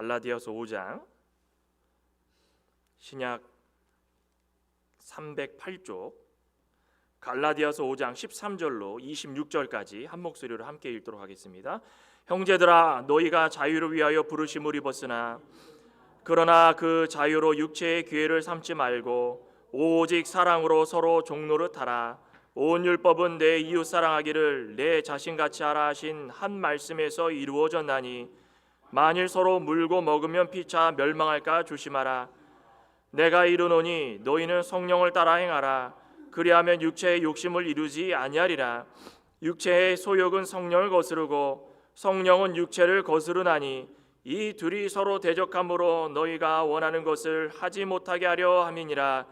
갈라디아서 5장 신약 308쪽 갈라디아서 5장 13절로 26절까지 한 목소리로 함께 읽도록 하겠습니다. 형제들아 너희가 자유를 위하여 부르심을 입었으나 그러나 그 자유로 육체의 기회를 삼지 말고 오직 사랑으로 서로 종노릇 하라. 온 율법은 내 이웃 사랑하기를 내 자신같이 하라 하신 한 말씀에서 이루어졌나니 만일 서로 물고 먹으면 피차 멸망할까 조심하라. 내가 이르노니 너희는 성령을 따라 행하라. 그리하면 육체의 욕심을 이루지 아니하리라. 육체의 소욕은 성령을 거스르고 성령은 육체를 거스르나니 이 둘이 서로 대적함으로 너희가 원하는 것을 하지 못하게 하려 함이니라.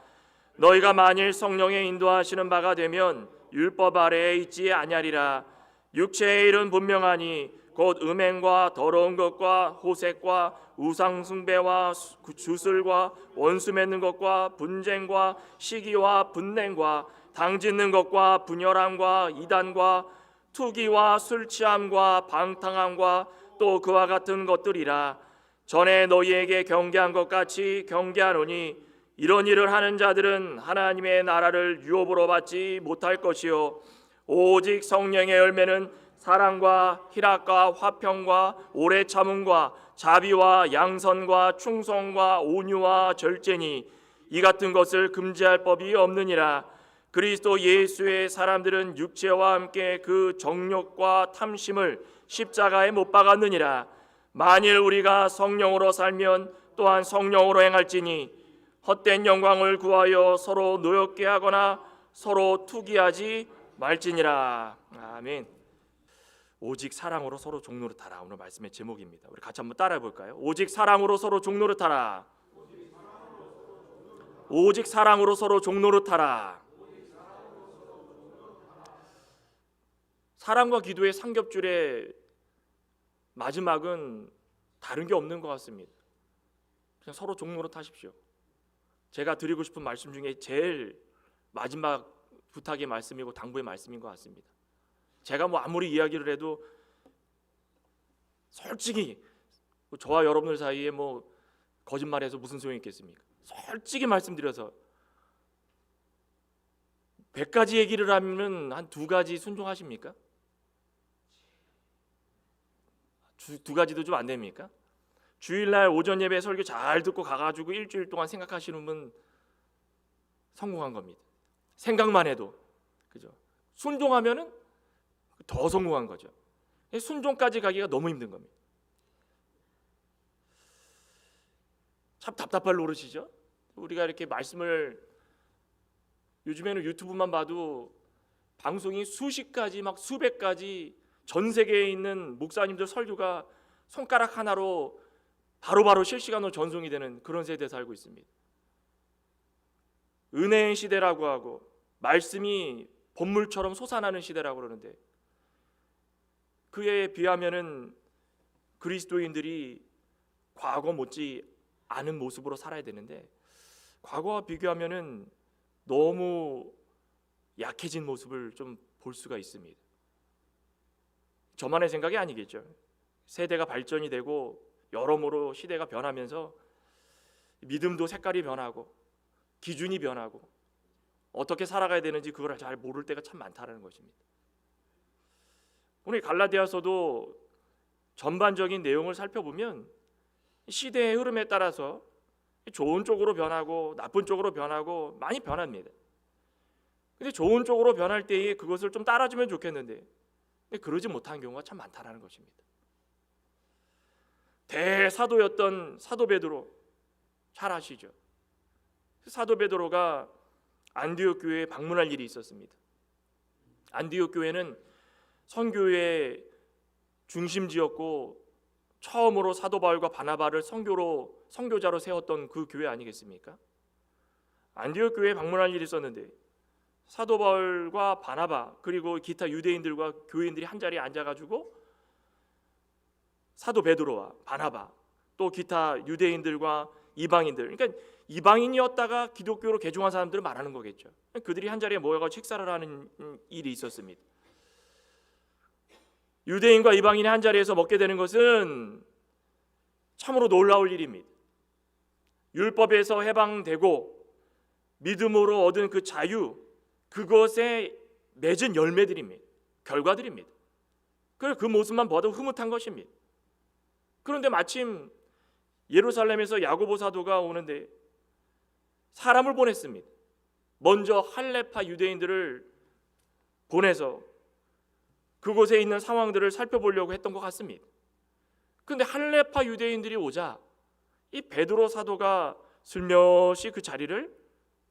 너희가 만일 성령의 인도하시는 바가 되면 율법 아래에 있지 아니하리라. 육체의 일은 분명하니 곧 음행과 더러운 것과 호색과 우상 숭배와 주술과 원수 맺는 것과 분쟁과 시기와 분냉과 당짓는 것과 분열함과 이단과 투기와 술 취함과 방탕함과 또 그와 같은 것들이라. 전에 너희에게 경계한 것 같이 경계하노니 이런 일을 하는 자들은 하나님의 나라를 유업으로 받지 못할 것이요 오직 성령의 열매는 사랑과 희락과 화평과 오래 참음과 자비와 양선과 충성과 온유와 절제니 이 같은 것을 금지할 법이 없느니라. 그리스도 예수의 사람들은 육체와 함께 그 정욕과 탐심을 십자가에 못 박았느니라. 만일 우리가 성령으로 살면 또한 성령으로 행할지니 헛된 영광을 구하여 서로 노엽게 하거나 서로 투기하지 말지니라. 아멘. 오직 사랑으로 서로 종노릇하라. 오늘 말씀의 제목입니다. 우리 같이 한번 따라해 볼까요? 오직 사랑으로 서로 종노릇하라. 오직 사랑으로 서로 종노릇하라. 사랑과 기도의 삼겹줄의 마지막은 다른 게 없는 것 같습니다. 그냥 서로 종노릇하십시오. 제가 드리고 싶은 말씀 중에 제일 마지막 부탁의 말씀이고 당부의 말씀인 것 같습니다. 제가 아무리 이야기를 해도 솔직히 저와 여러분들 사이에 거짓말해서 무슨 소용이 있겠습니까? 솔직히 말씀드려서 100가지 얘기를 하면 한 2가지 순종하십니까? 2가지도 좀 안 됩니까? 주일날 오전 예배 설교 잘 듣고 가가지고 일주일 동안 생각하시는 분 성공한 겁니다. 생각만 해도 그죠? 순종하면은 더 성공한 거죠. 순종까지 가기가 너무 힘든 겁니다. 참 답답할 노릇이죠. 우리가 이렇게 말씀을 요즘에는 유튜브만 봐도 방송이 수십 가지 수백 가지 전 세계에 있는 목사님들 설교가 손가락 하나로 바로바로 실시간으로 전송이 되는 그런 세대에 살고 있습니다. 은혜의 시대라고 하고 말씀이 본물처럼 솟아나는 시대라고 그러는데 그에 비하면은 그리스도인들이 과거 못지 않은 모습으로 살아야 되는데 과거와 비교하면은 너무 약해진 모습을 좀 볼 수가 있습니다. 저만의 생각이 아니겠죠. 세대가 발전이 되고 여러모로 시대가 변하면서 믿음도 색깔이 변하고 기준이 변하고 어떻게 살아가야 되는지 그걸 잘 모를 때가 참 많다는 것입니다. 오늘 갈라디아서도 전반적인 내용을 살펴보면 시대의 흐름에 따라서 좋은 쪽으로 변하고 나쁜 쪽으로 변하고 많이 변합니다. 근데 좋은 쪽으로 변할 때에 그것을 좀 따라주면 좋겠는데 그러지 못한 경우가 참 많다는 것입니다. 대사도였던 사도 베드로 잘 아시죠? 사도 베드로가 안디옥 교회에 방문할 일이 있었습니다. 안디옥 교회는 선교의 중심지였고 처음으로 사도 바울과 바나바를 선교자로 세웠던 그 교회 아니겠습니까? 안디옥 교회에 방문할 일이 있었는데 사도 바울과 바나바 그리고 기타 유대인들과 교인들이 한 자리에 앉아가지고 사도 베드로와 바나바 또 기타 유대인들과 이방인들, 그러니까 이방인이었다가 기독교로 개종한 사람들을 말하는 거겠죠. 그들이 한 자리에 모여가지고 식사를 하는 일이 있었습니다. 유대인과 이방인이 한 자리에서 먹게 되는 것은 참으로 놀라울 일입니다. 율법에서 해방되고 믿음으로 얻은 그 자유, 그것에 맺은 열매들입니다. 결과들입니다. 그래서 그 모습만 봐도 흐뭇한 것입니다. 그런데 마침 예루살렘에서 야고보 사도가 오는데 사람을 보냈습니다. 먼저 할레파 유대인들을 보내서 그곳에 있는 상황들을 살펴보려고 했던 것 같습니다. 그런데 할레파 유대인들이 오자 이 베드로 사도가 슬며시 그 자리를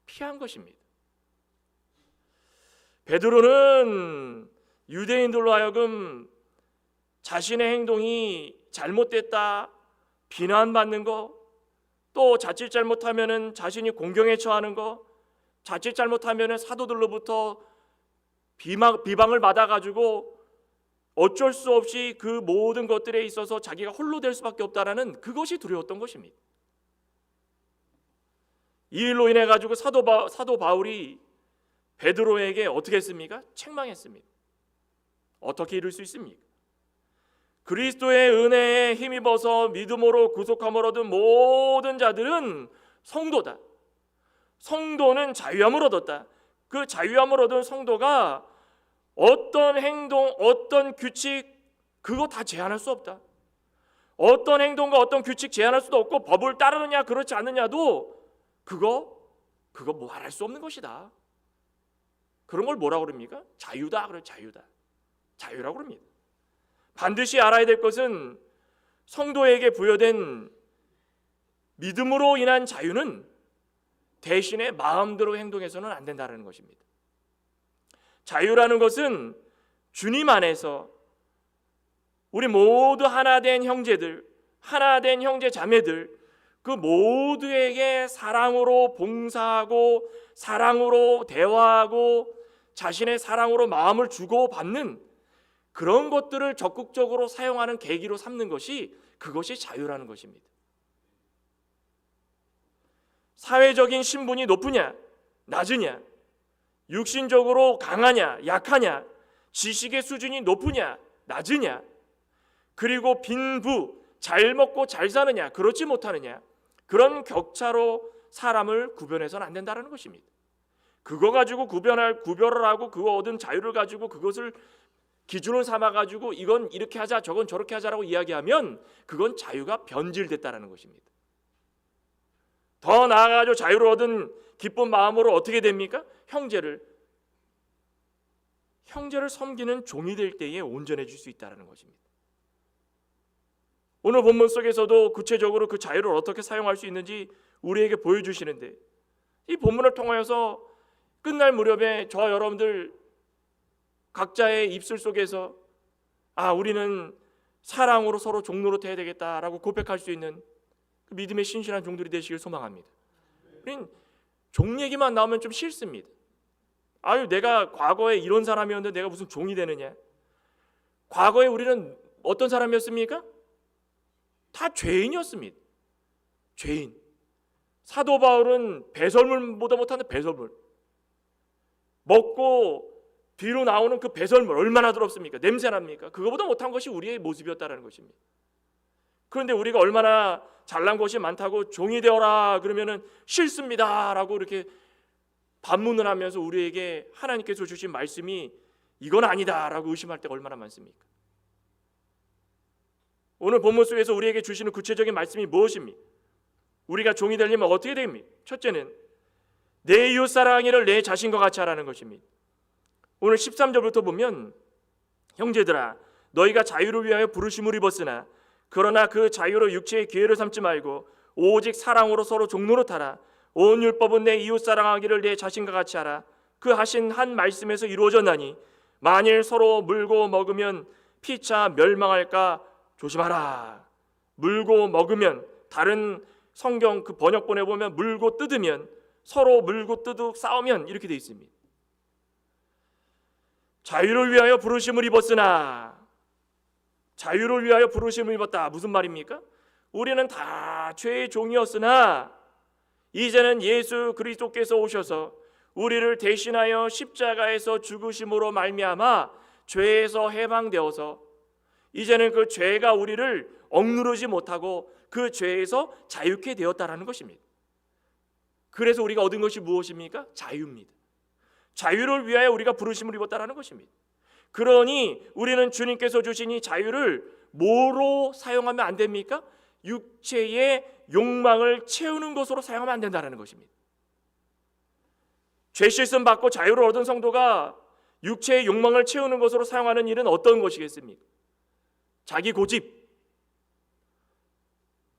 피한 것입니다. 베드로는 유대인들로 하여금 자신의 행동이 잘못됐다 비난받는 거, 또 자칫 잘못하면은 자신이 공경에 처하는 거, 자칫 잘못하면은 사도들로부터 비방을 받아가지고 어쩔 수 없이 그 모든 것들에 있어서 자기가 홀로 될 수밖에 없다라는 그것이 두려웠던 것입니다. 이 일로 인해 가지고 사도 바울이 베드로에게 어떻게 했습니까? 책망했습니다. 어떻게 이룰 수 있습니까? 그리스도의 은혜에 힘입어서 믿음으로 구속함을 얻은 모든 자들은 성도다. 성도는 자유함을 얻었다. 그 자유함을 얻은 성도가 어떤 행동, 어떤 규칙, 그거 다 제한할 수 없다. 어떤 행동과 어떤 규칙 제한할 수도 없고, 법을 따르느냐 그렇지 않느냐도 그거 뭐 할 수 없는 것이다. 그런 걸 뭐라고 그럽니까? 자유다. 그래, 자유다. 자유라고 그럽니다. 반드시 알아야 될 것은 성도에게 부여된 믿음으로 인한 자유는 대신에 마음대로 행동해서는 안 된다는 것입니다. 자유라는 것은 주님 안에서 우리 모두 하나 된 형제들, 하나 된 형제 자매들, 그 모두에게 사랑으로 봉사하고 사랑으로 대화하고 자신의 사랑으로 마음을 주고받는 그런 것들을 적극적으로 사용하는 계기로 삼는 것이, 그것이 자유라는 것입니다. 사회적인 신분이 높으냐 낮으냐, 육신적으로 강하냐 약하냐, 지식의 수준이 높으냐 낮으냐, 그리고 빈부, 잘 먹고 잘 사느냐 그렇지 못하느냐, 그런 격차로 사람을 구별해서는 안 된다는 것입니다. 그거 가지고 구별을 하고 그거 얻은 자유를 가지고 그것을 기준을 삼아가지고 이건 이렇게 하자 저건 저렇게 하자라고 이야기하면 그건 자유가 변질됐다는 것입니다. 더 나아가서 자유를 얻은 기쁜 마음으로 어떻게 됩니까? 형제를 섬기는 종이 될 때에 온전해질 수 있다는 것입니다. 오늘 본문 속에서도 구체적으로 그 자유를 어떻게 사용할 수 있는지 우리에게 보여주시는데, 이 본문을 통하여서 끝날 무렵에 저와 여러분들 각자의 입술 속에서 우리는 사랑으로 서로 종노릇 해야 되겠다라고 고백할 수 있는 그 믿음의 신실한 종들이 되시길 소망합니다. 우린 종 얘기만 나오면 좀 싫습니다. 내가 과거에 이런 사람이었는데 내가 무슨 종이 되느냐. 과거에 우리는 어떤 사람이었습니까? 다 죄인이었습니다. 죄인. 사도 바울은 배설물보다 못하는 배설물. 먹고 뒤로 나오는 그 배설물 얼마나 더럽습니까? 냄새납니까? 그거보다 못한 것이 우리의 모습이었다는 것입니다. 그런데 우리가 얼마나 잘난 것이 많다고 종이 되어라 그러면은 싫습니다라고 이렇게 반문을 하면서 우리에게 하나님께서 주신 말씀이 이건 아니다라고 의심할 때가 얼마나 많습니까? 오늘 본문 속에서 우리에게 주시는 구체적인 말씀이 무엇입니까? 우리가 종이 되려면 어떻게 됩니까? 첫째는 내 이웃 사랑하기를 내 자신과 같이 하라는 것입니다. 오늘 13절부터 보면 형제들아 너희가 자유를 위하여 부르심을 입었으나 그러나 그 자유로 육체의 기회를 삼지 말고 오직 사랑으로 서로 종노릇하라. 온 율법은 내 이웃 사랑하기를 내 자신과 같이 하라. 그 하신 한 말씀에서 이루어졌나니 만일 서로 물고 먹으면 피차 멸망할까 조심하라. 물고 먹으면, 다른 성경 그 번역본에 보면 물고 뜯으면, 서로 물고 뜯고 싸우면 이렇게 되어 있습니다. 자유를 위하여 부르심을 입었으나, 자유를 위하여 부르심을 입었다. 무슨 말입니까? 우리는 다 죄의 종이었으나 이제는 예수 그리스도께서 오셔서 우리를 대신하여 십자가에서 죽으심으로 말미암아 죄에서 해방되어서 이제는 그 죄가 우리를 억누르지 못하고 그 죄에서 자유케 되었다라는 것입니다. 그래서 우리가 얻은 것이 무엇입니까? 자유입니다. 자유를 위하여 우리가 부르심을 입었다라는 것입니다. 그러니 우리는 주님께서 주신 이 자유를 뭐로 사용하면 안 됩니까? 육체의 욕망을 채우는 것으로 사용하면 안 된다는 것입니다. 죄 씻음 받고 자유를 얻은 성도가 육체의 욕망을 채우는 것으로 사용하는 일은 어떤 것이겠습니까? 자기 고집,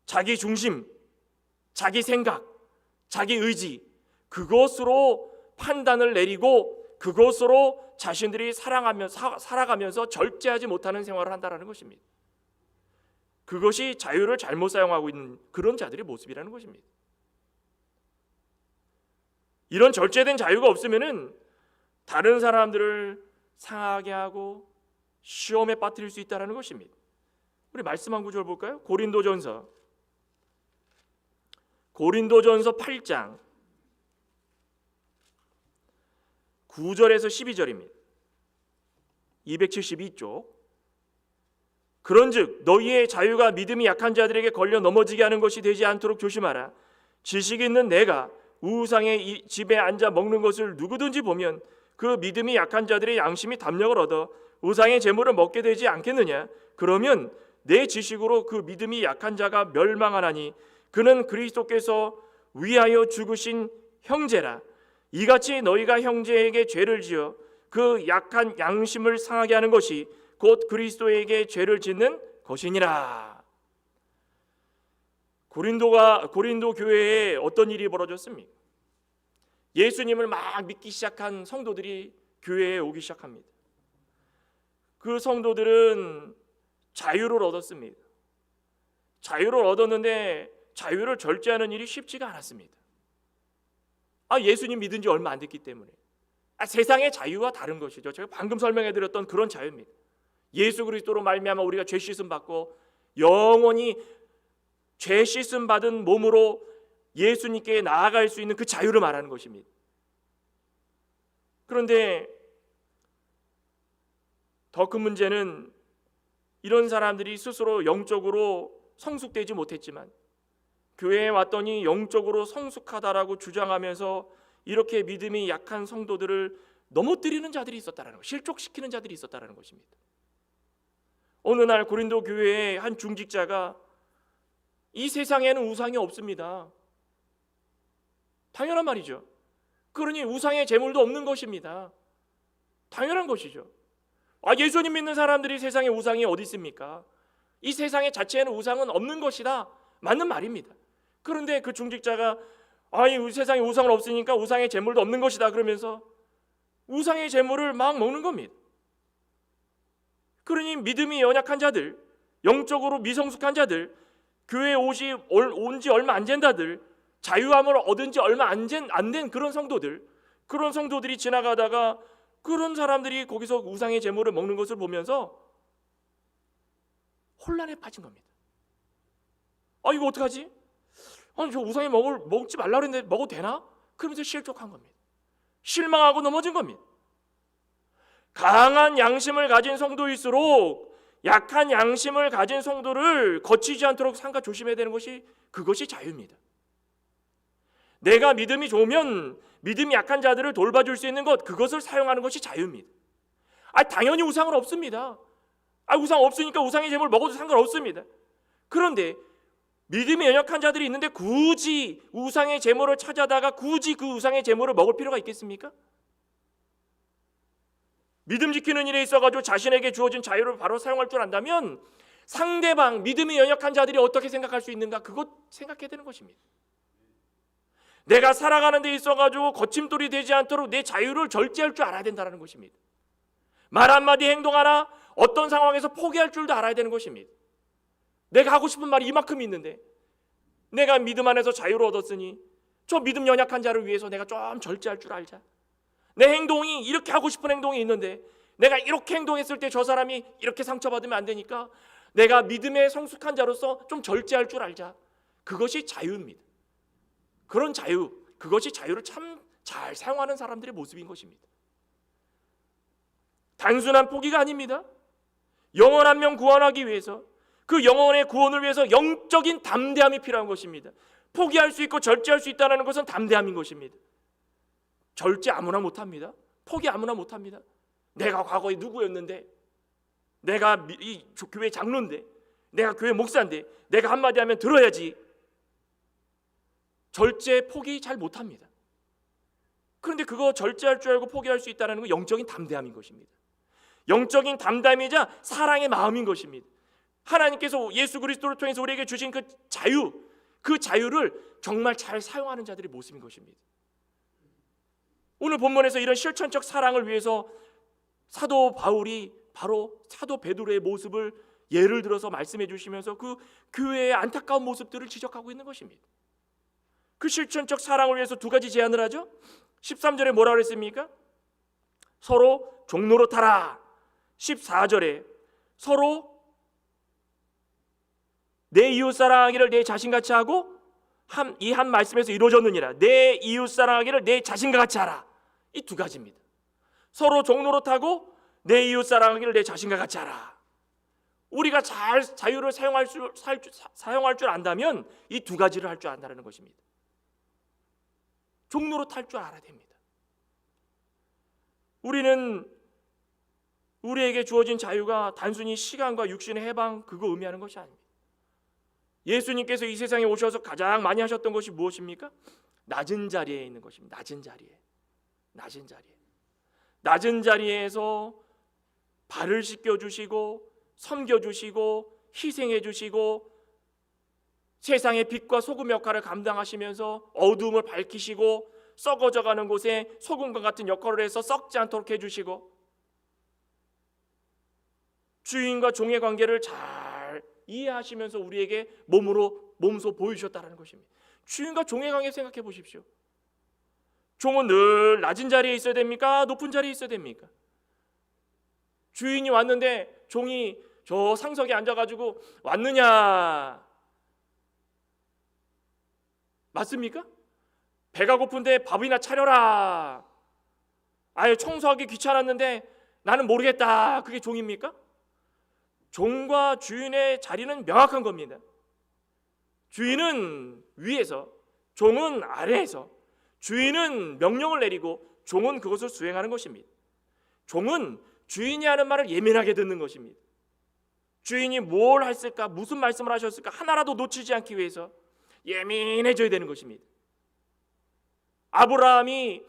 자기 중심, 자기 생각, 자기 의지, 그것으로 판단을 내리고 그것으로 자신들이 살아가면서 절제하지 못하는 생활을 한다는 것입니다. 그것이 자유를 잘못 사용하고 있는 그런 자들의 모습이라는 것입니다. 이런 절제된 자유가 없으면은 다른 사람들을 상하게 하고 시험에 빠뜨릴 수 있다는 것입니다. 우리 말씀 한 구절 볼까요? 고린도전서 8장 9절에서 12절입니다. 272쪽. 그런즉 너희의 자유가 믿음이 약한 자들에게 걸려 넘어지게 하는 것이 되지 않도록 조심하라. 지식 있는 내가 우상의 집에 앉아 먹는 것을 누구든지 보면 그 믿음이 약한 자들의 양심이 담력을 얻어 우상의 재물을 먹게 되지 않겠느냐. 그러면 내 지식으로 그 믿음이 약한 자가 멸망하나니 그는 그리스도께서 위하여 죽으신 형제라. 이같이 너희가 형제에게 죄를 지어 그 약한 양심을 상하게 하는 것이 곧 그리스도에게 죄를 짓는 것이니라. 고린도 교회에 어떤 일이 벌어졌습니까? 예수님을 막 믿기 시작한 성도들이 교회에 오기 시작합니다. 그 성도들은 자유를 얻었습니다. 자유를 얻었는데 자유를 절제하는 일이 쉽지가 않았습니다. 예수님 믿은 지 얼마 안 됐기 때문에 세상의 자유와 다른 것이죠. 제가 방금 설명해드렸던 그런 자유입니다. 예수 그리스도로 말미암아 우리가 죄 씻음 받고 영원히 죄 씻음 받은 몸으로 예수님께 나아갈 수 있는 그 자유를 말하는 것입니다. 그런데 더 큰 문제는 이런 사람들이 스스로 영적으로 성숙되지 못했지만 교회에 왔더니 영적으로 성숙하다라고 주장하면서 이렇게 믿음이 약한 성도들을 넘어뜨리는 자들이 있었다는 것, 실족시키는 자들이 있었다는 것입니다. 어느 날 고린도 교회의 한 중직자가 이 세상에는 우상이 없습니다. 당연한 말이죠. 그러니 우상의 제물도 없는 것입니다. 당연한 것이죠. 예수님 믿는 사람들이 세상에 우상이 어디 있습니까? 이 세상의 자체에는 우상은 없는 것이다. 맞는 말입니다. 그런데 그 중직자가 세상에 우상은 없으니까 우상의 제물도 없는 것이다 그러면서 우상의 제물을 막 먹는 겁니다. 그러니 믿음이 연약한 자들, 영적으로 미성숙한 자들, 교회에 온 지 얼마 안 된 자들, 자유함을 얻은 지 얼마 안 된 그런 성도들이 지나가다가 그런 사람들이 거기서 우상의 제물을 먹는 것을 보면서 혼란에 빠진 겁니다. 이거 어떡하지? 저 우상이 먹지 말라 그랬는데 먹어도 되나? 그러면서 실족한 겁니다. 실망하고 넘어진 겁니다. 강한 양심을 가진 성도일수록 약한 양심을 가진 성도를 거치지 않도록 삼가 조심해야 되는 것이 그것이 자유입니다. 내가 믿음이 좋으면 믿음이 약한 자들을 돌봐줄 수 있는 것, 그것을 사용하는 것이 자유입니다. 당연히 우상은 없습니다. 우상 없으니까 우상의 제물 먹어도 상관없습니다. 그런데 믿음이 연약한 자들이 있는데 굳이 우상의 제물을 찾아다가 굳이 그 우상의 제물을 먹을 필요가 있겠습니까? 믿음 지키는 일에 있어가지고 자신에게 주어진 자유를 바로 사용할 줄 안다면 상대방 믿음이 연약한 자들이 어떻게 생각할 수 있는가, 그것 생각해야 되는 것입니다. 내가 살아가는 데 있어가지고 거침돌이 되지 않도록 내 자유를 절제할 줄 알아야 된다는 것입니다. 말 한마디 행동 하나 어떤 상황에서 포기할 줄도 알아야 되는 것입니다. 내가 하고 싶은 말이 이만큼 있는데 내가 믿음 안에서 자유를 얻었으니 저 믿음 연약한 자를 위해서 내가 좀 절제할 줄 알자. 내 행동이 이렇게 하고 싶은 행동이 있는데 내가 이렇게 행동했을 때 저 사람이 이렇게 상처받으면 안 되니까 내가 믿음의 성숙한 자로서 좀 절제할 줄 알자. 그것이 자유입니다. 그런 자유, 그것이 자유를 참 잘 사용하는 사람들의 모습인 것입니다. 단순한 포기가 아닙니다. 영혼 한 명 구원하기 위해서, 그 영혼의 구원을 위해서 영적인 담대함이 필요한 것입니다. 포기할 수 있고 절제할 수 있다는 것은 담대함인 것입니다. 절제 아무나 못합니다. 포기 아무나 못합니다. 내가 과거에 누구였는데, 내가 이 교회 장로인데, 내가 교회 목사인데, 내가 한마디 하면 들어야지. 절제 포기 잘 못합니다. 그런데 그거 절제할 줄 알고 포기할 수 있다는 건 영적인 담대함인 것입니다. 영적인 담대함이자 사랑의 마음인 것입니다. 하나님께서 예수 그리스도를 통해서 우리에게 주신 그 자유, 그 자유를 정말 잘 사용하는 자들의 모습인 것입니다. 오늘 본문에서 이런 실천적 사랑을 위해서 사도 바울이 바로 사도 베드로의 모습을 예를 들어서 말씀해 주시면서 그 교회의 안타까운 모습들을 지적하고 있는 것입니다. 그 실천적 사랑을 위해서 두 가지 제안을 하죠. 13절에 뭐라고 그랬습니까? 서로 종노릇하라. 14절에 서로 내 이웃 사랑하기를 내 자신같이 하고, 이 한 말씀에서 이루어졌느니라. 내 이웃 사랑하기를 내 자신과 같이 하라. 이 두 가지입니다. 서로 종노릇하고 내 이웃 사랑하기를 내 자신과 같이 하라. 우리가 잘 자유를 사용할 줄 안다면 이 두 가지를 할 줄 안다는 것입니다. 종노릇할 줄 알아야 됩니다. 우리는 우리에게 주어진 자유가 단순히 시간과 육신의 해방, 그거 의미하는 것이 아닙니다. 예수님께서 이 세상에 오셔서 가장 많이 하셨던 것이 무엇입니까? 낮은 자리에 있는 것입니다. 낮은 자리에서 발을 씻겨주시고 섬겨주시고 희생해주시고 세상의 빛과 소금 역할을 감당하시면서 어두움을 밝히시고 썩어져가는 곳에 소금과 같은 역할을 해서 썩지 않도록 해주시고 주인과 종의 관계를 잘 이해하시면서 우리에게 몸소 보여주셨다는 것입니다. 주인과 종의 관계 생각해 보십시오. 종은 늘 낮은 자리에 있어야 됩니까? 높은 자리에 있어야 됩니까? 주인이 왔는데 종이 저 상석에 앉아가지고 왔느냐? 맞습니까? 배가 고픈데 밥이나 차려라. 아예 청소하기 귀찮았는데 나는 모르겠다. 그게 종입니까? 종과 주인의 자리는 명확한 겁니다. 주인은 위에서, 종은 아래에서. 주인은 명령을 내리고 종은 그것을 수행하는 것입니다. 종은 주인이 하는 말을 예민하게 듣는 것입니다. 주인이 뭘 했을까, 무슨 말씀을 하셨을까 하나라도 놓치지 않기 위해서 예민해져야 되는 것입니다. 아브라함이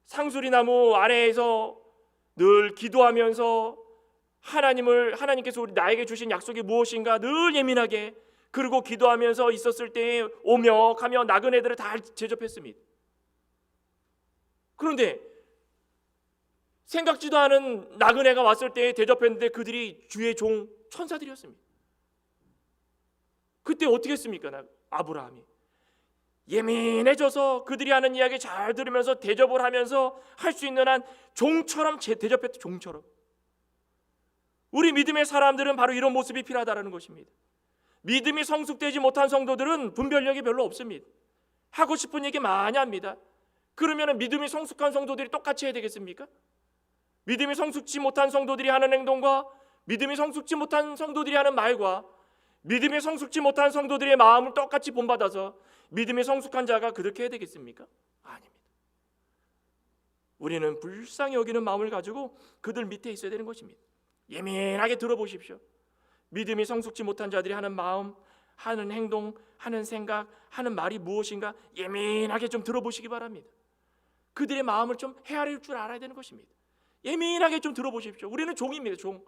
상수리나무 아래에서 늘 기도하면서 하나님께서 나에게 주신 약속이 무엇인가 늘 예민하게, 그리고 기도하면서 있었을 때에 오며가며 나그네들을 다 제접했습니다. 그런데 생각지도 않은 나그네가 왔을 때에 대접했는데 그들이 주의 종 천사들이었습니다. 그때 어떻게 했습니까? 아브라함이 예민해져서 그들이 하는 이야기 잘 들으면서 대접을 하면서 할 수 있는 한 종처럼 대접했던, 종처럼. 우리 믿음의 사람들은 바로 이런 모습이 필요하다는 것입니다. 믿음이 성숙되지 못한 성도들은 분별력이 별로 없습니다. 하고 싶은 얘기 많이 합니다. 그러면 믿음이 성숙한 성도들이 똑같이 해야 되겠습니까? 믿음이 성숙지 못한 성도들이 하는 행동과 믿음이 성숙지 못한 성도들이 하는 말과 믿음이 성숙지 못한 성도들의 마음을 똑같이 본받아서 믿음이 성숙한 자가 그렇게 해야 되겠습니까? 아닙니다. 우리는 불쌍히 여기는 마음을 가지고 그들 밑에 있어야 되는 것입니다. 예민하게 들어보십시오. 믿음이 성숙지 못한 자들이 하는 마음, 하는 행동, 하는 생각, 하는 말이 무엇인가 예민하게 좀 들어보시기 바랍니다. 그들의 마음을 좀 헤아릴 줄 알아야 되는 것입니다. 예민하게 좀 들어보십시오. 우리는 종입니다. 종.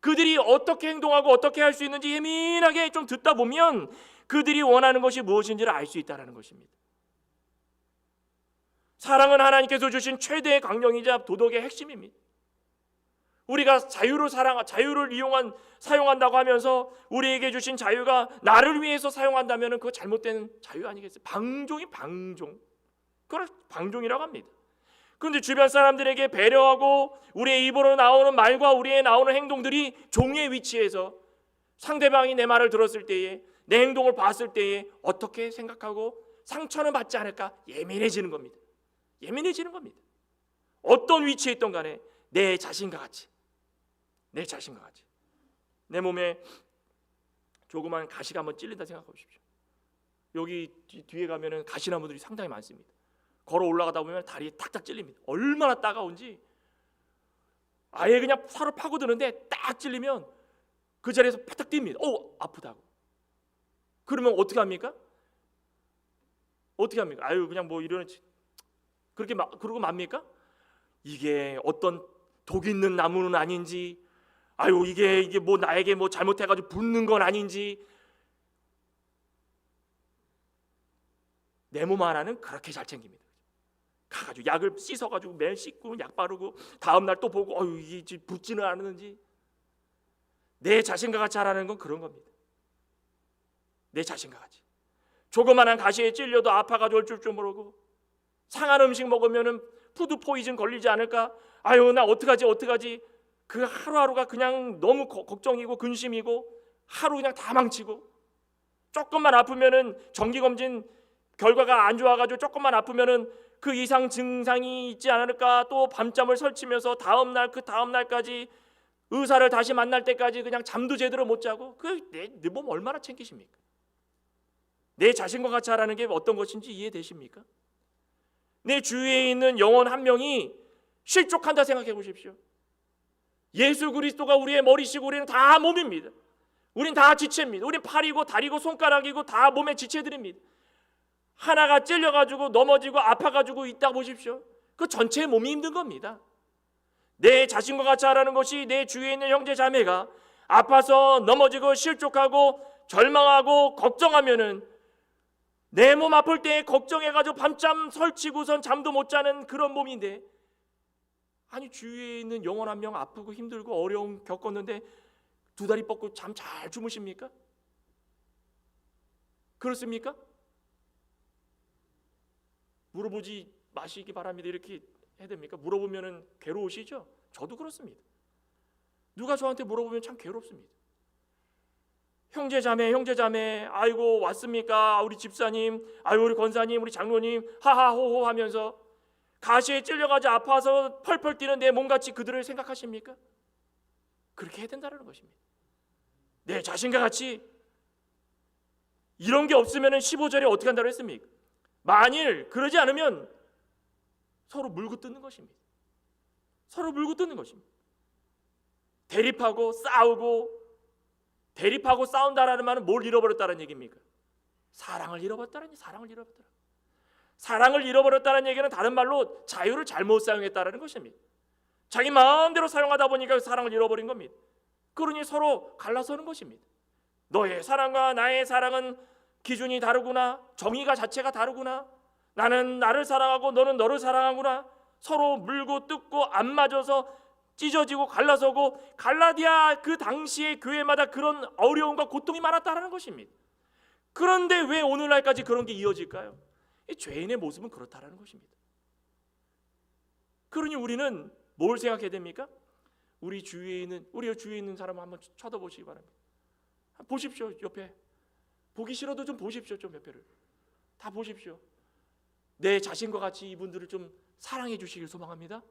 그들이 어떻게 행동하고 어떻게 할 수 있는지 예민하게 좀 듣다 보면 그들이 원하는 것이 무엇인지를 알 수 있다는 것입니다. 사랑은 하나님께서 주신 최대의 강령이자 도덕의 핵심입니다. 우리가 자유를 사용한다고 하면서 우리에게 주신 자유가 나를 위해서 사용한다면 그거 잘못된 자유 아니겠어요? 방종이 방종. 그걸 방종이라고 합니다. 그런데 주변 사람들에게 배려하고 우리의 입으로 나오는 말과 우리의 나오는 행동들이 종의 위치에서 상대방이 내 말을 들었을 때에, 내 행동을 봤을 때에 어떻게 생각하고 상처는 받지 않을까 예민해지는 겁니다. 예민해지는 겁니다. 어떤 위치에 있던 간에 내 자신과 같이. 내 몸에 조그만 가시가 한번 찔린다 생각해 보십시오. 여기 뒤에 가면은 가시나무들이 상당히 많습니다. 걸어 올라가다 보면 다리에 탁탁 찔립니다. 얼마나 따가운지. 아예 그냥 살을 파고드는데 딱 찔리면 그 자리에서 파탁 뜁니다. 아프다고. 그러면 어떻게 합니까? 어떻게 합니까? 아유 그냥 뭐 이러는 그렇게 그러고 맙니까? 이게 어떤 독 있는 나무는 아닌지, 아유 이게 뭐 나에게 뭐 잘못해가지고 붙는 건 아닌지, 내 몸 하나는 그렇게 잘 챙깁니다. 가가지고 약을 씻어가지고 매일 씻고 약 바르고 다음날 또 보고 이게 붙지는 않는지. 내 자신과 같이 하라는 건 그런 겁니다. 내 자신과 같이. 조그만한 가시에 찔려도 아파가지고 어쩔 줄 모르고, 상한 음식 먹으면은 푸드 포이즌 걸리지 않을까? 아유 나 어떡하지? 그 하루하루가 그냥 너무 걱정이고 근심이고, 하루 그냥 다 망치고, 조금만 아프면은 정기검진 결과가 안 좋아가지고 조금만 아프면은 그 이상 증상이 있지 않을까? 또 밤잠을 설치면서 다음날 그 다음날까지 의사를 다시 만날 때까지 그냥 잠도 제대로 못 자고, 내 몸 얼마나 챙기십니까? 내 자신과 같이 하라는 게 어떤 것인지 이해되십니까? 내 주위에 있는 영혼 한 명이 실족한다 생각해 보십시오. 예수 그리스도가 우리의 머리시고 우리는 다 몸입니다. 우린 다 지체입니다. 우린 팔이고 다리고 손가락이고 다 몸의 지체들입니다. 하나가 찔려가지고 넘어지고 아파가지고 있다 보십시오. 그 전체 몸이 힘든 겁니다. 내 자신과 같이 하라는 것이 내 주위에 있는 형제 자매가 아파서 넘어지고 실족하고 절망하고 걱정하면은, 내 몸 아플 때 걱정해가지고 밤잠 설치고선 잠도 못 자는 그런 몸인데, 아니 주위에 있는 영혼 한 명 아프고 힘들고 어려움 겪었는데 두 다리 뻗고 잠 잘 주무십니까? 그렇습니까? 물어보지 마시기 바랍니다. 이렇게 해야 됩니까? 물어보면은 괴로우시죠? 저도 그렇습니다. 누가 저한테 물어보면 참 괴롭습니다. 형제자매, 아이고 왔습니까? 우리 집사님, 아이고 우리 권사님, 우리 장로님, 하하호호 하면서 가시에 찔려가지고 아파서 펄펄 뛰는 내 몸같이 그들을 생각하십니까? 그렇게 해야 된다는 것입니다. 내 자신과 같이. 이런 게 없으면 15절에 어떻게 한다고 했습니까? 만일 그러지 않으면 서로 물고 뜯는 것입니다. 서로 물고 뜯는 것입니다. 대립하고 싸운다라는 말은 뭘 잃어버렸다는 얘기입니까? 사랑을 잃어버렸다는 얘기. 사랑을 잃어버렸다는 얘기는 다른 말로 자유를 잘못 사용했다는 것입니다. 자기 마음대로 사용하다 보니까 사랑을 잃어버린 겁니다. 그러니 서로 갈라서는 것입니다. 너의 사랑과 나의 사랑은 기준이 다르구나. 정의가 자체가 다르구나. 나는 나를 사랑하고 너는 너를 사랑하구나. 서로 물고 뜯고 안 맞아서 찢어지고 갈라서고, 갈라디아 그 당시의 교회마다 그런 어려움과 고통이 많았다는 것입니다. 그런데 왜 오늘날까지 그런 게 이어질까요? 죄인의 모습은 그렇다는 것입니다. 그러니 우리는 뭘 생각해야 됩니까? 우리 주위에 있는 사람을 한번 쳐다보시기 바랍니다. 보십시오. 옆에 보기 싫어도 좀 보십시오. 좀 옆에를 다 보십시오. 내 자신과 같이 이분들을 좀 사랑해 주시길 소망합니다.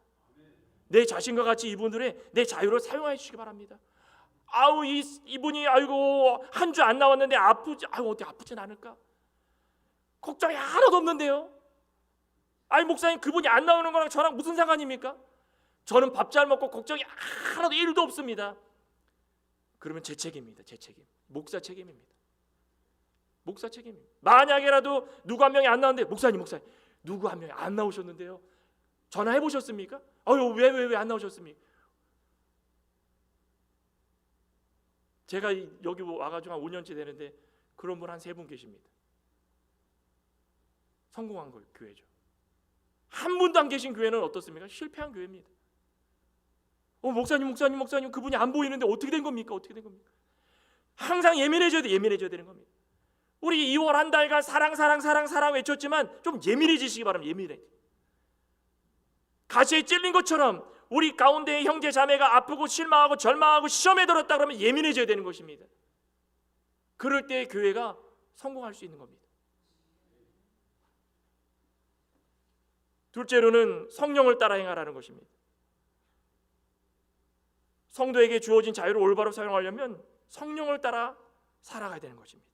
내 자신과 같이 이분들의 내 자유를 사용해 주시기 바랍니다. 이분이 아이고 한 주 안 나왔는데 어떻게 아프진 않을까? 걱정이 하나도 없는데요. 목사님 그분이 안 나오는 거랑 저랑 무슨 상관입니까? 저는 밥 잘 먹고 걱정이 하나도 1도 없습니다. 그러면 제 책임입니다. 제 책임. 목사 책임입니다. 목사 책임입니다. 만약에라도 누구 한 명이 안 나왔는데 목사님 누구 한 명이 안 나오셨는데요. 전화해 보셨습니까? 왜 안 나오셨습니까? 제가 여기 와가지고 한 5년째 되는데 그런 분 한 3분 계십니다. 성공한 교회죠. 한 분도 안 계신 교회는 어떻습니까? 실패한 교회입니다. 목사님 그분이 안 보이는데 어떻게 된 겁니까? 항상 예민해져야 되는 겁니다. 우리 2월 한 달간 사랑 외쳤지만 좀 예민해지시기 바랍니다. 가시에 찔린 것처럼 우리 가운데의 형제 자매가 아프고 실망하고 절망하고 시험에 들었다 그러면 예민해져야 되는 것입니다. 그럴 때 교회가 성공할 수 있는 겁니다. 둘째로는 성령을 따라 행하라는 것입니다. 성도에게 주어진 자유를 올바로 사용하려면 성령을 따라 살아가야 되는 것입니다.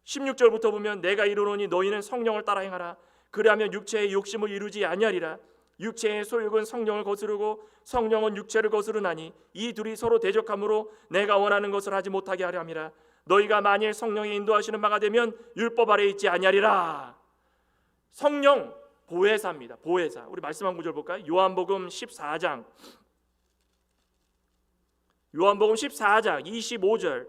16절부터 보면 내가 이르노니 너희는 성령을 따라 행하라. 그리하면 육체의 욕심을 이루지 아니하리라. 육체의 소욕은 성령을 거스르고 성령은 육체를 거스르나니 이 둘이 서로 대적함으로 내가 원하는 것을 하지 못하게 하려 함이라. 너희가 만일 성령의 인도하시는 바가 되면 율법 아래 있지 아니하리라. 성령 보혜사입니다. 보혜사. 우리 말씀 한 구절 볼까요? 요한복음 14장 25절.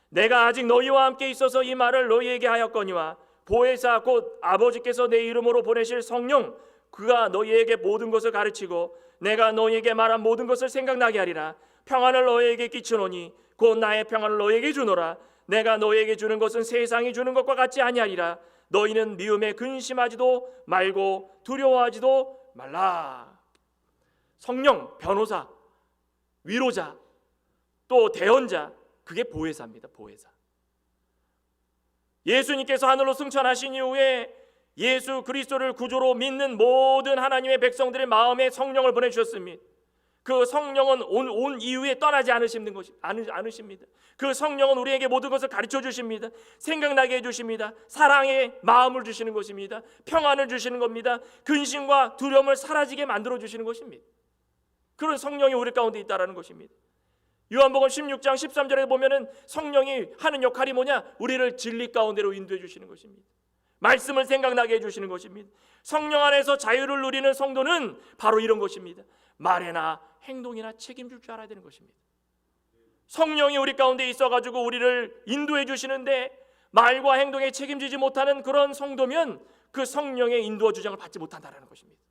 내가 아직 너희와 함께 있어서 이 말을 너희에게 하였거니와 보혜사 곧 아버지께서 내 이름으로 보내실 성령 그가 너희에게 모든 것을 가르치고 내가 너희에게 말한 모든 것을 생각나게 하리라. 평안을 너희에게 끼치노니 곧 나의 평안을 너희에게 주노라. 내가 너희에게 주는 것은 세상이 주는 것과 같지 아니하리라. 너희는 미움에 근심하지도 말고 두려워하지도 말라. 성령, 변호사, 위로자, 또 대언자, 그게 보혜사입니다. 보혜사. 예수님께서 하늘로 승천하신 이후에 예수 그리스도를 구주로 믿는 모든 하나님의 백성들의 마음에 성령을 보내주셨습니다. 그 성령은 온 이후에 떠나지 않으십니다. 그 성령은 우리에게 모든 것을 가르쳐 주십니다. 생각나게 해주십니다. 사랑의 마음을 주시는 것입니다. 평안을 주시는 겁니다. 근심과 두려움을 사라지게 만들어 주시는 것입니다. 그런 성령이 우리 가운데 있다라는 것입니다. 요한복음 16장 13절에 보면은 성령이 하는 역할이 뭐냐? 우리를 진리 가운데로 인도해 주시는 것입니다. 말씀을 생각나게 해주시는 것입니다. 성령 안에서 자유를 누리는 성도는 바로 이런 것입니다. 말에나 행동이나 책임질 줄 알아야 되는 것입니다. 성령이 우리 가운데 있어가지고 우리를 인도해 주시는데 말과 행동에 책임지지 못하는 그런 성도면 그 성령의 인도와 주장을 받지 못한다는 것입니다.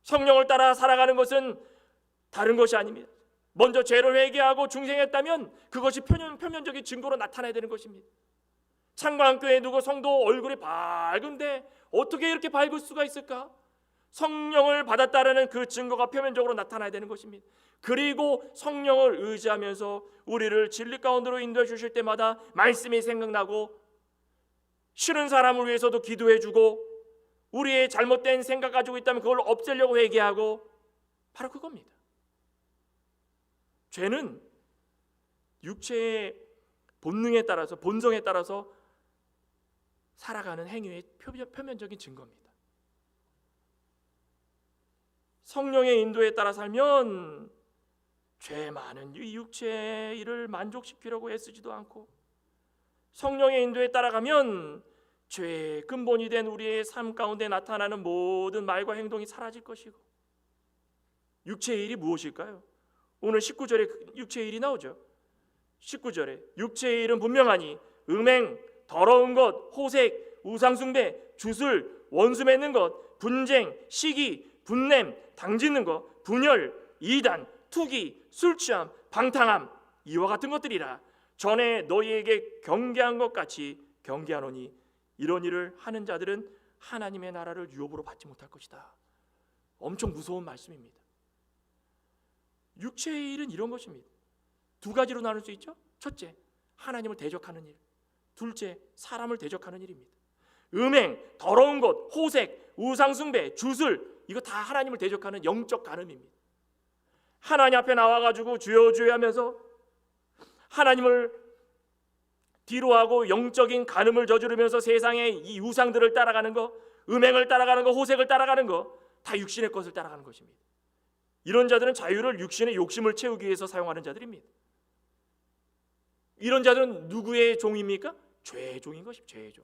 성령을 따라 살아가는 것은 다른 것이 아닙니다. 먼저 죄를 회개하고 중생했다면 그것이 표면적인 증거로 나타나야 되는 것입니다. 창광교회에 두고 성도 얼굴이 밝은데 어떻게 이렇게 밝을 수가 있을까? 성령을 받았다라는 그 증거가 표면적으로 나타나야 되는 것입니다. 그리고 성령을 의지하면서 우리를 진리 가운데로 인도해 주실 때마다 말씀이 생각나고 싫은 사람을 위해서도 기도해 주고 우리의 잘못된 생각 가지고 있다면 그걸 없애려고 회개하고 바로 그겁니다. 죄는 육체의 본능에 따라서 본성에 따라서 살아가는 행위의 표면적인 증거입니다. 성령의 인도에 따라 살면 죄 많은 이 육체의 일을 만족시키려고 애쓰지도 않고 성령의 인도에 따라가면 죄의 근본이 된 우리의 삶 가운데 나타나는 모든 말과 행동이 사라질 것이고 육체의 일이 무엇일까요? 오늘 19절에 육체의 일이 나오죠. 19절에 육체의 일은 분명하니 음행, 더러운 것, 호색, 우상숭배, 주술, 원수 맺는 것, 분쟁, 시기, 분냄, 당짓는 것, 분열, 이단, 투기, 술취함, 방탕함 이와 같은 것들이라. 전에 너희에게 경계한 것 같이 경계하노니 이런 일을 하는 자들은 하나님의 나라를 유업으로 받지 못할 것이다. 엄청 무서운 말씀입니다. 육체의 일은 이런 것입니다. 두 가지로 나눌 수 있죠. 첫째, 하나님을 대적하는 일. 둘째, 사람을 대적하는 일입니다. 음행, 더러운 것, 호색, 우상숭배, 주술 이거 다 하나님을 대적하는 영적 간음입니다. 하나님 앞에 나와가지고 주여 주여 하면서 하나님을 뒤로하고 영적인 간음을 저지르면서 세상의 이 우상들을 따라가는 거, 음행을 따라가는 거, 호색을 따라가는 거 다 육신의 것을 따라가는 것입니다. 이런 자들은 자유를 육신의 욕심을 채우기 위해서 사용하는 자들입니다. 이런 자들은 누구의 종입니까? 죄의 종인 것입니다. 죄의 종.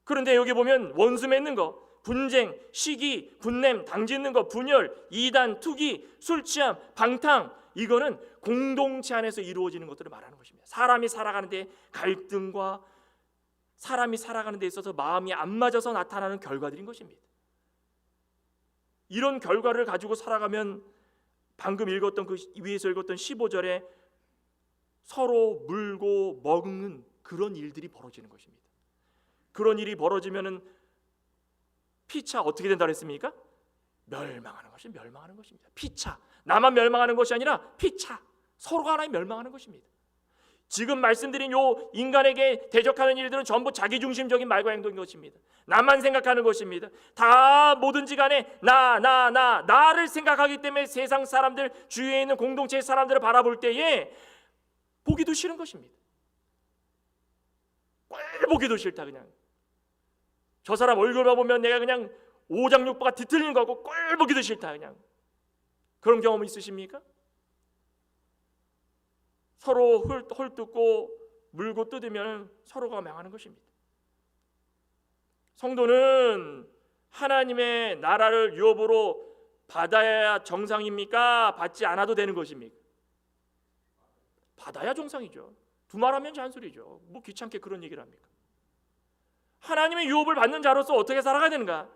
그런데 여기 보면 원수 맺는 거, 분쟁, 시기, 분냄, 당짓는 거, 분열, 이단, 투기, 술취함, 방탕 이거는 공동체 안에서 이루어지는 것들을 말하는 것입니다. 사람이 살아가는 데 갈등과 사람이 살아가는 데 있어서 마음이 안 맞아서 나타나는 결과들인 것입니다. 이런 결과를 가지고 살아가면 방금 읽었던 그 위에서 읽었던 15절에 서로 물고 먹는 그런 일들이 벌어지는 것입니다. 그런 일이 벌어지면은 피차 어떻게 된다 그랬습니까? 멸망하는 것입니다. 피차. 나만 멸망하는 것이 아니라 피차. 서로가 하나님 멸망하는 것입니다. 지금 말씀드린 요 인간에게 대적하는 일들은 전부 자기중심적인 말과 행동인 것입니다. 나만 생각하는 것입니다. 다 뭐든지 간에 나를 생각하기 때문에 세상 사람들, 주위에 있는 공동체의 사람들을 바라볼 때에 보기도 싫은 것입니다. 꼴 보기도 싫다. 그냥 저 사람 얼굴만 보면 내가 그냥 오장육부가 뒤틀리는 것 같고 꼴 보기도 싫다. 그냥 그런 경험 있으십니까? 서로 헐뜯고 물고 뜯으면 서로가 망하는 것입니다. 성도는 하나님의 나라를 유업으로 받아야 정상입니까? 받지 않아도 되는 것입니까? 받아야 정상이죠. 두말하면 잔소리죠. 뭐 귀찮게 그런 얘기를 합니까? 하나님의 유업을 받는 자로서 어떻게 살아가야 되는가?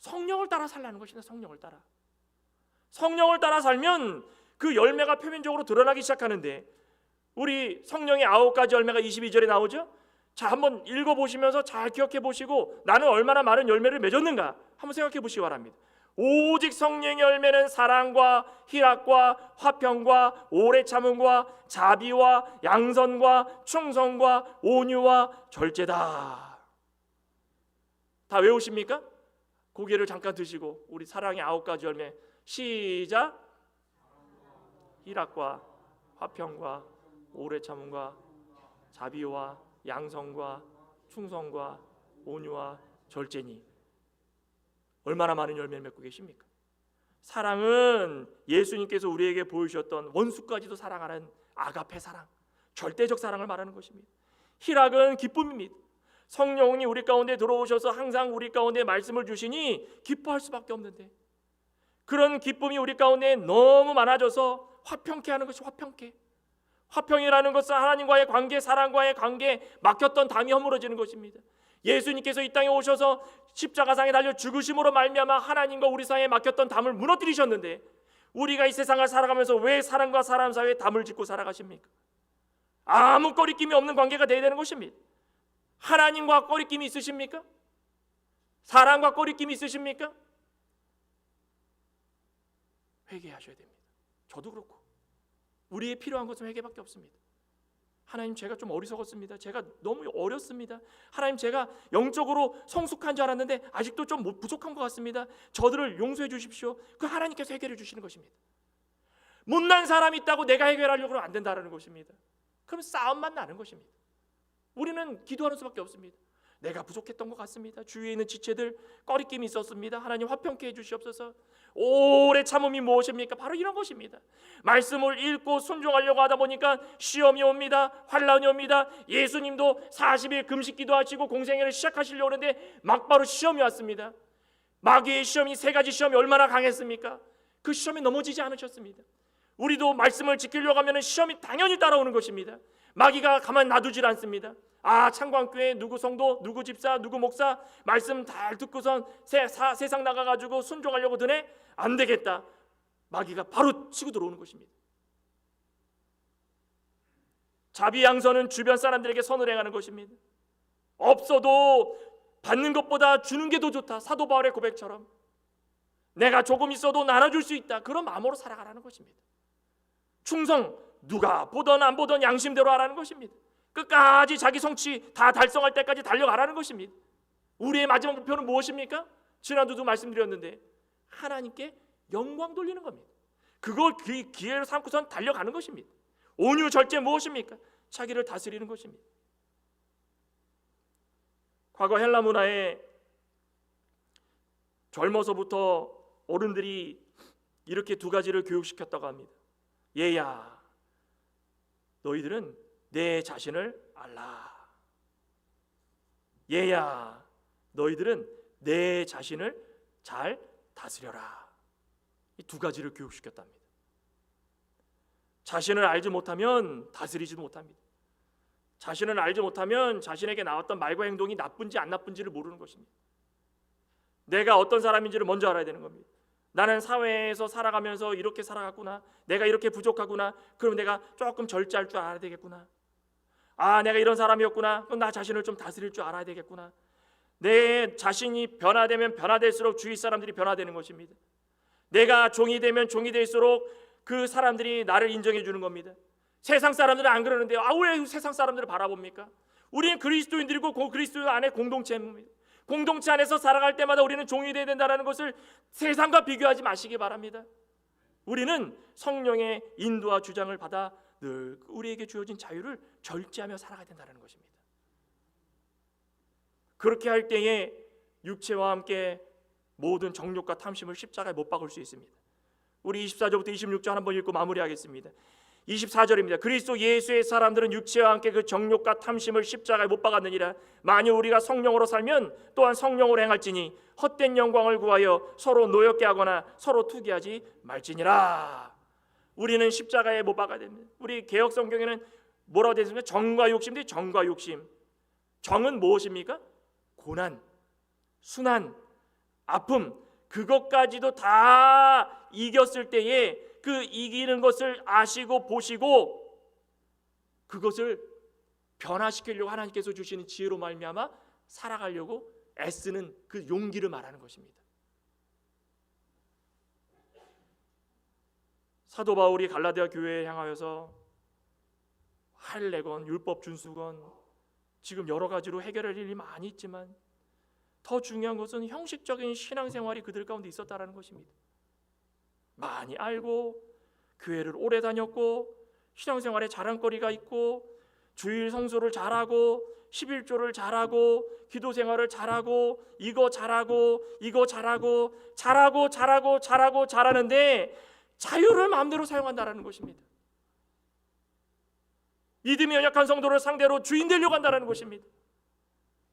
성령을 따라 살라는 것이다. 성령을 따라. 성령을 따라 살면 그 열매가 표면적으로 드러나기 시작하는데, 우리 성령의 9가지 열매가 22절에 나오죠. 자, 한번 읽어보시면서 잘 기억해 보시고 나는 얼마나 많은 열매를 맺었는가 한번 생각해 보시기 바랍니다. 오직 성령의 열매는 사랑과 희락과 화평과 오래 참음과 자비와 양선과 충성과 온유와 절제다. 다 외우십니까? 고개를 잠깐 드시고 우리 사랑의 9가지 열매 시작. 희락과 화평과 오래 참음과 자비와 양성과 충성과 온유와 절제니. 얼마나 많은 열매를 맺고 계십니까? 사랑은 예수님께서 우리에게 보여주셨던 원수까지도 사랑하는 아가페 사랑, 절대적 사랑을 말하는 것입니다. 희락은 기쁨입니다. 성령이 우리 가운데 들어오셔서 항상 우리 가운데 말씀을 주시니 기뻐할 수밖에 없는데, 그런 기쁨이 우리 가운데 너무 많아져서 화평케 하는 것이 화평케. 화평이라는 것은 하나님과의 관계, 사랑과의 관계, 막혔던 담이 허물어지는 것입니다. 예수님께서 이 땅에 오셔서 십자가상에 달려 죽으심으로 말미암아 하나님과 우리 사이에 막혔던 담을 무너뜨리셨는데, 우리가 이 세상을 살아가면서 왜 사람과 사람 사이에 담을 짓고 살아가십니까? 아무 꺼리낌이 없는 관계가 되어야 되는 것입니다. 하나님과 꺼리낌이 있으십니까? 사람과 꺼리낌이 있으십니까? 회개하셔야 됩니다. 저도 그렇고 우리의 필요한 것은 회개밖에 없습니다. 하나님, 제가 좀 어리석었습니다. 제가 너무 어렸습니다. 하나님, 제가 영적으로 성숙한 줄 알았는데 아직도 좀 부족한 것 같습니다. 저들을 용서해 주십시오. 그 하나님께서 해결해 주시는 것입니다. 못난 사람이 있다고 내가 해결하려고 하면 안 된다는 것입니다. 그럼 싸움만 나는 것입니다. 우리는 기도하는 수밖에 없습니다. 내가 부족했던 것 같습니다. 주위에 있는 지체들 꺼리낌이 있었습니다. 하나님 화평케 해주시옵소서. 오래 참음이 무엇입니까? 바로 이런 것입니다. 말씀을 읽고 순종하려고 하다 보니까 시험이 옵니다. 환난이 옵니다. 예수님도 40일 금식 기도하시고 공생애를 시작하시려고 하는데 막바로 시험이 왔습니다. 마귀의 시험이, 3가지 시험이 얼마나 강했습니까? 그 시험에 넘어지지 않으셨습니다. 우리도 말씀을 지키려고 하면 시험이 당연히 따라오는 것입니다. 마귀가 가만 놔두질 않습니다. 창광교회 누구 성도, 누구 집사, 누구 목사 말씀 잘 듣고선 세상 나가가지고 순종하려고 드네? 안 되겠다. 마귀가 바로 치고 들어오는 것입니다. 자비 양선은 주변 사람들에게 선을 행하는 것입니다. 없어도 받는 것보다 주는 게 더 좋다. 사도 바울의 고백처럼 내가 조금 있어도 나눠줄 수 있다. 그런 마음으로 살아가라는 것입니다. 충성, 누가 보던 안 보던 양심대로 하라는 것입니다. 끝까지 자기 성취 다 달성할 때까지 달려가라는 것입니다. 우리의 마지막 목표는 무엇입니까? 지난주도 말씀드렸는데 하나님께 영광 돌리는 겁니다. 그걸 기회로 삼고선 달려가는 것입니다. 온유 절제 무엇입니까? 자기를 다스리는 것입니다. 과거 헬라 문화에 젊어서부터 어른들이 이렇게 2가지를 교육시켰다고 합니다. 얘야, 너희들은 내 자신을 알라. 얘야, 너희들은 내 자신을 잘 다스려라. 이 2가지를 교육시켰답니다. 자신을 알지 못하면 다스리지도 못합니다. 자신을 알지 못하면 자신에게 나왔던 말과 행동이 나쁜지 안 나쁜지를 모르는 것입니다. 내가 어떤 사람인지를 먼저 알아야 되는 겁니다. 나는 사회에서 살아가면서 이렇게 살아갔구나. 내가 이렇게 부족하구나. 그럼 내가 조금 절제할 줄 알아야 되겠구나. 내가 이런 사람이었구나. 그럼 나 자신을 좀 다스릴 줄 알아야 되겠구나. 내 자신이 변화되면 변화될수록 주위 사람들이 변화되는 것입니다. 내가 종이 되면 종이 될수록 그 사람들이 나를 인정해 주는 겁니다. 세상 사람들은 안 그러는데요. 왜 세상 사람들을 바라봅니까? 우리는 그리스도인들이고 그 그리스도 안에 공동체입니다. 공동체 안에서 살아갈 때마다 우리는 종이 되어야 된다는 것을 세상과 비교하지 마시기 바랍니다. 우리는 성령의 인도와 주장을 받아 늘 우리에게 주어진 자유를 절제하며 살아가야 된다는 것입니다. 그렇게 할 때에 육체와 함께 모든 정욕과 탐심을 십자가에 못 박을 수 있습니다. 우리 24절부터 26절 한번 읽고 마무리하겠습니다. 24절입니다. 그리스도 예수의 사람들은 육체와 함께 그 정욕과 탐심을 십자가에 못 박았느니라. 만일 우리가 성령으로 살면 또한 성령으로 행할지니 헛된 영광을 구하여 서로 노엽게 하거나 서로 투기하지 말지니라. 우리는 십자가에 못 박아야 됩니다. 우리 개역 성경에는 뭐라고 되어 있습니까? 정과 욕심인데, 정과 욕심, 정은 무엇입니까? 고난, 순환, 아픔, 그것까지도 다 이겼을 때에 그 이기는 것을 아시고 보시고 그것을 변화시키려고 하나님께서 주시는 지혜로 말미암아 살아가려고 애쓰는 그 용기를 말하는 것입니다. 사도 바울이 갈라디아 교회에 향하여서 화를 내건 율법 준수건 지금 여러 가지로 해결할 일이 많이 있지만 더 중요한 것은 형식적인 신앙생활이 그들 가운데 있었다라는 것입니다. 많이 알고 교회를 오래 다녔고 신앙생활에 자랑거리가 있고 주일 성수를 잘하고 11조를 잘하고 기도생활을 잘하고 이거 잘하고 이거 잘하고 잘하는데 자유를 마음대로 사용한다라는 것입니다. 믿음이 연약한 성도를 상대로 주인 되려고 한다는 것입니다.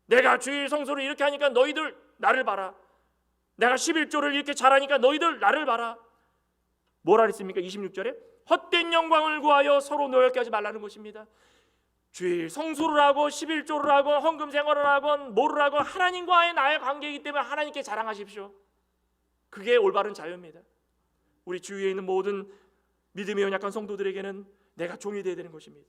내가 주일 성수를 이렇게 하니까 너희들 나를 봐라. 내가 11조를 이렇게 잘하니까 너희들 나를 봐라. 뭐라 그랬습니까? 26절에 헛된 영광을 구하여 서로 노엽게 하지 말라는 것입니다. 주일 성수를 하고 11조를 하고 헌금 생활을 하고 뭐를 하고 하나님과의 나의 관계이기 때문에 하나님께 자랑하십시오. 그게 올바른 자유입니다. 우리 주위에 있는 모든 믿음이 연약한 성도들에게는 내가 종이 되어야 되는 것입니다.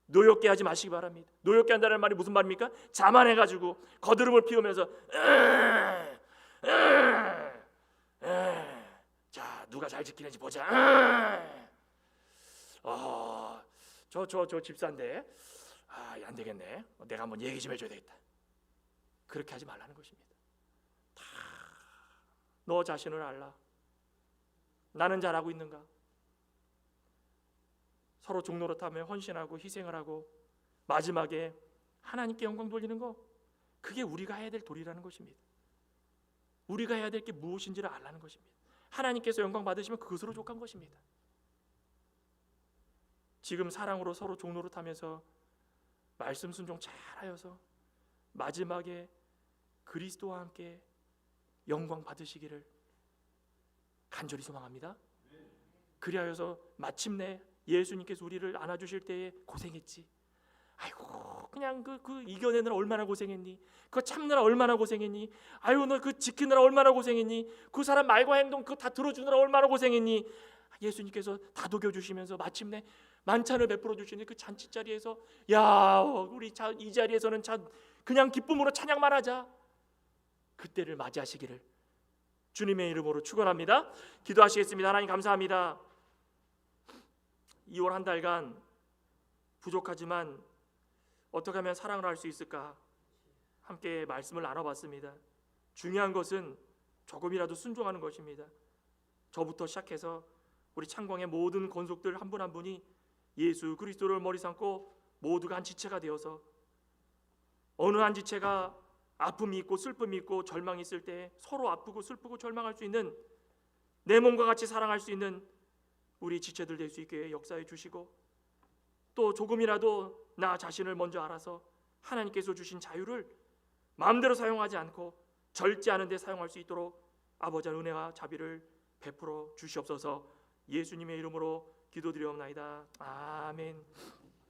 노엽게 하지 마시기 바랍니다. 노엽게 한다는 말이 무슨 말입니까? 자만해가지고 거드름을 피우면서 자 누가 잘 지키는지 보자. 저 집사인데 안 되겠네. 내가 한번 얘기 좀 해줘야 되겠다. 그렇게 하지 말라는 것입니다. 다 너 자신을 알라. 나는 잘하고 있는가? 서로 종노릇하며 헌신하고 희생을 하고 마지막에 하나님께 영광 돌리는 거, 그게 우리가 해야 될 도리라는 것입니다. 우리가 해야 될 게 무엇인지를 알라는 것입니다. 하나님께서 영광 받으시면 그것으로 족한 것입니다. 지금 사랑으로 서로 종노릇하면서 말씀 순종 잘하여서 마지막에 그리스도와 함께 영광 받으시기를 간절히 소망합니다. 그리하여서 마침내 예수님께서 우리를 안아주실 때에 고생했지. 아이고 그냥 그 이겨내느라 얼마나 고생했니? 그거 참느라 얼마나 고생했니? 아이고 너 그 지키느라 얼마나 고생했니? 그 사람 말과 행동 그거 다 들어주느라 얼마나 고생했니? 예수님께서 다독여 주시면서 마침내 만찬을 베풀어 주시는 그 잔치 자리에서 야 우리 이 자리에서는 그냥 기쁨으로 찬양만 하자. 그때를 맞이하시기를 주님의 이름으로 축원합니다. 기도하시겠습니다. 하나님 감사합니다. 2월 한 달간 부족하지만 어떻게 하면 사랑을 할 수 있을까 함께 말씀을 나눠봤습니다. 중요한 것은 조금이라도 순종하는 것입니다. 저부터 시작해서 우리 창광의 모든 권속들 한 분 한 분이 예수 그리스도를 머리 삼고 모두가 한 지체가 되어서 어느 한 지체가 아픔이 있고 슬픔이 있고 절망이 있을 때 서로 아프고 슬프고 절망할 수 있는 내 몸과 같이 사랑할 수 있는 우리 지체들 될 수 있게 역사해 주시고 또 조금이라도 나 자신을 먼저 알아서 하나님께서 주신 자유를 마음대로 사용하지 않고 절제하는 데 사용할 수 있도록 아버지의 은혜와 자비를 베풀어 주시옵소서. 예수님의 이름으로 기도드리옵나이다. 아멘.